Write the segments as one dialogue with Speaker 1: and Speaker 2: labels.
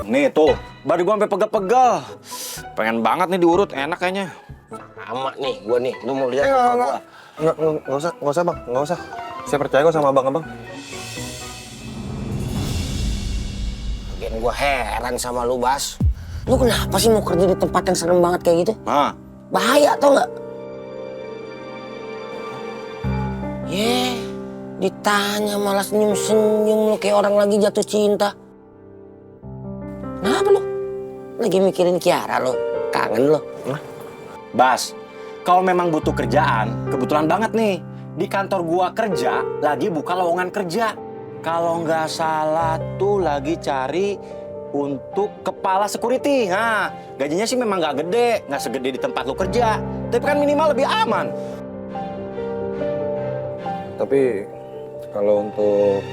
Speaker 1: nih tuh, badan gua sampai pegel-pegel. Pengen banget nih diurut, enak kayaknya.
Speaker 2: Sama nih, gua nih. Lu mau lihat
Speaker 3: Enggak. Nggak usah bang, nggak usah. Saya percaya kok sama abang-abang.
Speaker 2: Lagian gua heran sama lu, Bas. Lu kenapa sih mau kerja di tempat yang serem banget kayak gitu?
Speaker 1: Nah,
Speaker 2: Bahaya tau nggak? Ditanya malah senyum-senyum lu kayak orang lagi jatuh cinta. Kenapa lu? Lagi mikirin Kiara lu? Kangen lu?
Speaker 1: Bas, kalau memang butuh kerjaan, kebetulan banget nih. Di kantor gua kerja, lagi buka lowongan kerja. Kalau nggak salah tuh lagi cari untuk kepala security. Nah, gajinya sih memang nggak gede, nggak segede di tempat lu kerja. Tapi kan minimal lebih aman.
Speaker 3: Tapi kalau untuk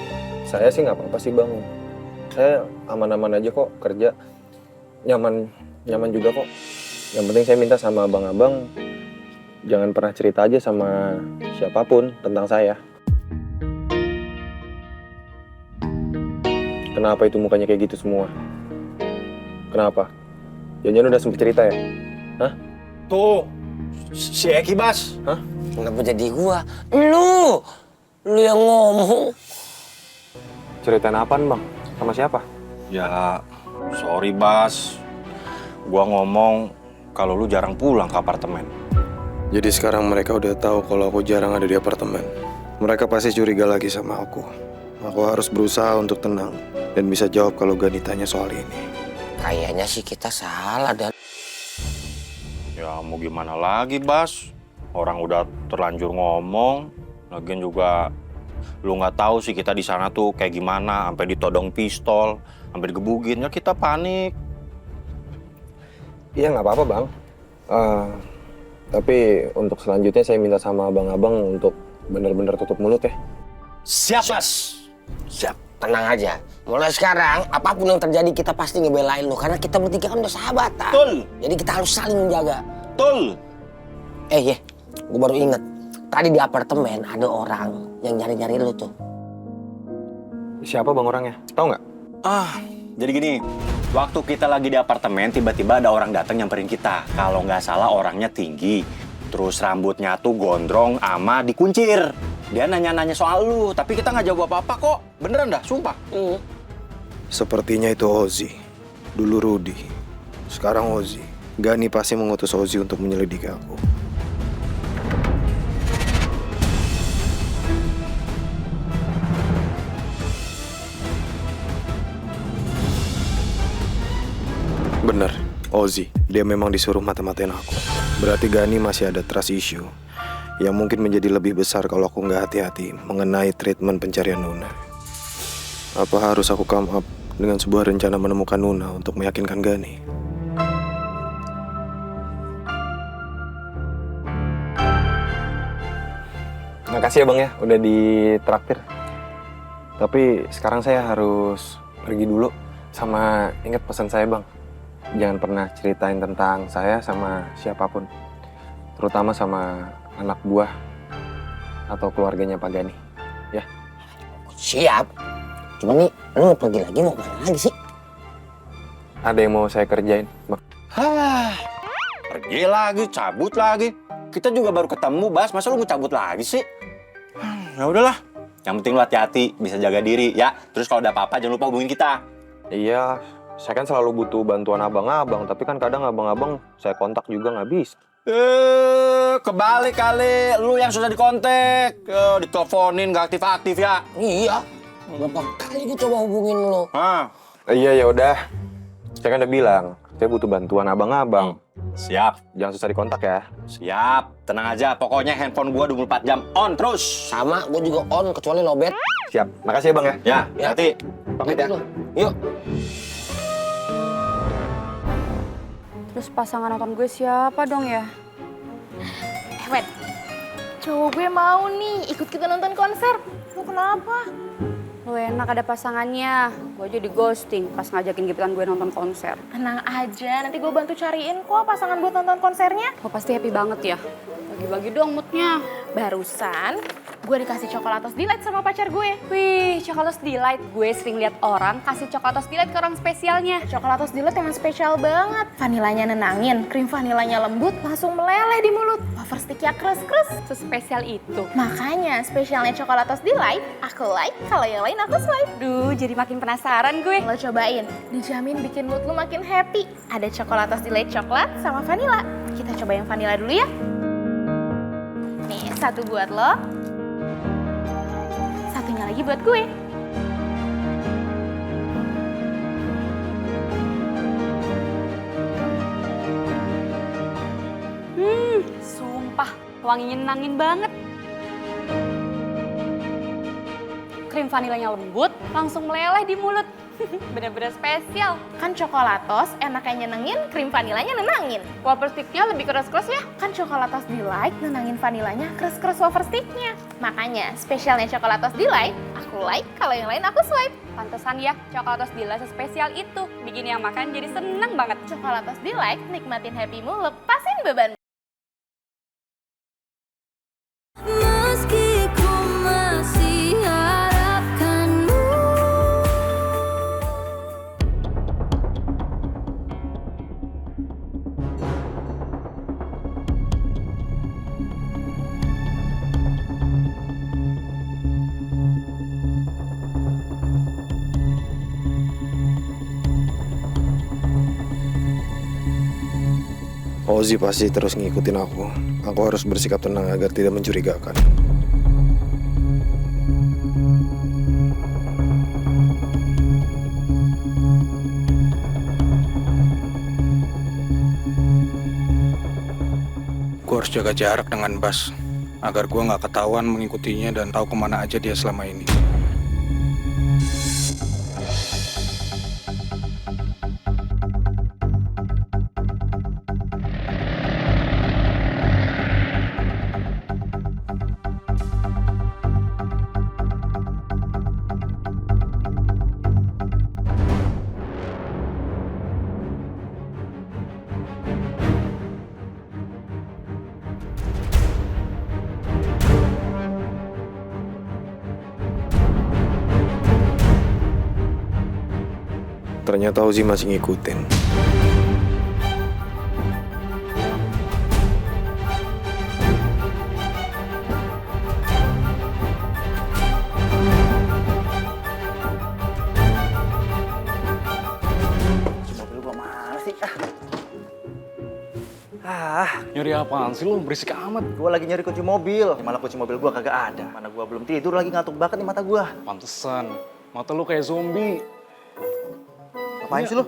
Speaker 3: saya sih nggak apa-apa sih bang. Saya aman-aman aja kok kerja. Nyaman juga kok. Yang penting saya minta sama abang-abang jangan pernah cerita aja sama siapapun tentang saya. Kenapa itu mukanya kayak gitu semua? Kenapa? Jangan udah sempet cerita ya? Hah?
Speaker 1: Tuh, si Eki Bas.
Speaker 3: Hah?
Speaker 2: Kenapa jadi gua? Lu yang ngomong.
Speaker 3: Ceritain apaan bang? Sama siapa?
Speaker 1: Ya, sorry Bas. Gua ngomong kalau lu jarang pulang ke apartemen.
Speaker 4: Jadi sekarang mereka udah tahu kalau aku jarang ada di apartemen. Mereka pasti curiga lagi sama aku. Aku harus berusaha untuk tenang dan bisa jawab kalau Gani tanya soal ini.
Speaker 2: Kayaknya sih kita salah dan
Speaker 1: Ya mau gimana lagi Bas? Orang udah terlanjur ngomong. Lagian juga lu nggak tahu sih kita di sana tuh kayak gimana, sampai ditodong pistol, sampai digebugin. Ya kita panik.
Speaker 3: Iya nggak apa-apa bang. Tapi untuk selanjutnya saya minta sama abang-abang untuk benar-benar tutup mulut ya.
Speaker 1: Siap Bas.
Speaker 2: siap, tenang aja. Mulai sekarang apapun yang terjadi kita pasti ngebelain lu karena kita bertiga kan udah sahabatan.
Speaker 1: Betul.
Speaker 2: Jadi kita harus saling menjaga.
Speaker 1: Betul.
Speaker 2: Gue baru inget. Tadi di apartemen ada orang yang nyari-nyari lu tuh.
Speaker 3: Siapa bang orangnya? Tahu nggak?
Speaker 1: Jadi gini, waktu kita lagi di apartemen, tiba-tiba ada orang datang nyamperin kita. Kalau nggak salah orangnya tinggi, terus rambutnya tuh gondrong ama dikuncir. Dia nanya-nanya soal lu, tapi kita nggak jawab apa-apa kok. Beneran dah, sumpah.
Speaker 4: Sepertinya itu Ozzy. Dulu Rudy. Sekarang Ozzy. Gani pasti mengutus Ozzy untuk menyelidiki aku. Bener, Ozzy. Dia memang disuruh mata-matain aku. Berarti Gani masih ada trust issue yang mungkin menjadi lebih besar kalau aku nggak hati-hati mengenai treatment pencarian Nuna. Apa harus aku come up dengan sebuah rencana menemukan Nuna untuk meyakinkan Gani?
Speaker 3: Makasih ya bang ya, udah ditraktir. Tapi sekarang saya harus pergi dulu. Sama ingat pesan saya bang, jangan pernah ceritain tentang saya sama siapapun. Terutama sama anak buah atau keluarganya Pak Gani. Ya.
Speaker 2: Siap. Cuma nih, lu mau pergi lagi mau kemana lagi sih?
Speaker 3: Ada yang mau saya kerjain bang.
Speaker 1: Pergi lagi, cabut lagi. Kita juga baru ketemu, Bas. Masa lu mau cabut lagi sih? Ya udahlah. Yang penting lu hati-hati, bisa jaga diri ya. Terus kalau ada apa-apa jangan lupa hubungin kita.
Speaker 3: Iya, saya kan selalu butuh bantuan abang-abang. Tapi kan kadang abang-abang saya kontak juga nggak bisa.
Speaker 1: Kebalik kali. Lu yang susah dikontak. Diteleponin gak aktif-aktif ya.
Speaker 2: Iya. Berapa kali gue coba hubungin lu?
Speaker 3: Iya ya udah. Saya kan udah bilang, saya butuh bantuan abang-abang.
Speaker 1: Siap.
Speaker 3: Jangan susah dikontak ya.
Speaker 1: Siap. Tenang aja. Pokoknya handphone gua 24 jam on terus.
Speaker 2: Sama, gue juga on kecuali lobet.
Speaker 3: Siap. Makasih ya bang ya.
Speaker 1: Ya, hati.
Speaker 3: Pamit ya.
Speaker 2: Yuk.
Speaker 5: Terus pasangan nonton gue siapa dong ya?
Speaker 6: Wait, cowok gue mau nih ikut kita nonton konser. Lu kenapa?
Speaker 5: Lu enak ada pasangannya. Gue aja di ghosting pas ngajakin gebetan gue nonton konser.
Speaker 6: Tenang aja, nanti gue bantu cariin kok pasangan buat nonton konsernya.
Speaker 5: Lo pasti happy banget ya. Bagi-bagi dong moodnya.
Speaker 6: Barusan gue dikasih Coklatos Delight sama pacar gue.
Speaker 5: Wih, Coklatos Delight. Gue sering lihat orang kasih Coklatos Delight ke orang spesialnya.
Speaker 6: Coklatos Delight emang spesial banget. Vanilanya nenangin, krim vanilanya lembut, langsung meleleh di mulut. Wafer sticknya kres-kres.
Speaker 5: Sespesial itu.
Speaker 6: Makanya spesialnya Coklatos Delight, aku like, kalau yang lain aku swipe.
Speaker 5: Duh, jadi makin penasaran gue.
Speaker 6: Lo cobain, dijamin bikin mood lo makin happy. Ada Coklatos Delight coklat sama vanila. Kita coba yang vanila dulu ya. Nih, satu buat lo. Satunya lagi buat gue.
Speaker 5: Sumpah, wanginya nenangin banget. Krim vanilanya lembut, langsung meleleh di mulut. Bener-bener spesial.
Speaker 6: Kan Coklatos enaknya nyenengin, krim vanilanya nenangin.
Speaker 5: Wafer sticknya lebih keras-keras ya.
Speaker 6: Kan Coklatos Delight nenangin vanilanya kres-kres wafer sticknya. Makanya spesialnya Coklatos Delight, aku like, kalau yang lain aku swipe.
Speaker 5: Pantesan ya, Coklatos Delight spesial itu. Bikin yang makan jadi seneng banget.
Speaker 6: Coklatos Delight, nikmatin happymu, lepasin beban.
Speaker 7: Meski ku masih harapkanmu.
Speaker 4: Ozzy pasti terus ngikutin aku. Aku harus bersikap tenang agar tidak mencurigakan.
Speaker 8: Gue harus jaga jarak dengan Bas, agar gue nggak ketahuan mengikutinya dan tahu kemana aja dia selama ini.
Speaker 4: Ternyata Ozzy masih ngikutin.
Speaker 9: Mobil gua mana sih?
Speaker 10: Nyari apaan sih lu? Berisik amat.
Speaker 9: Gua lagi nyari kunci mobil. Malah kunci mobil gua kagak ada. Mana gua belum tidur lagi, ngantuk banget nih mata gua.
Speaker 10: Pantesan. Mata lu kayak zombie.
Speaker 9: Ngapain sih lu?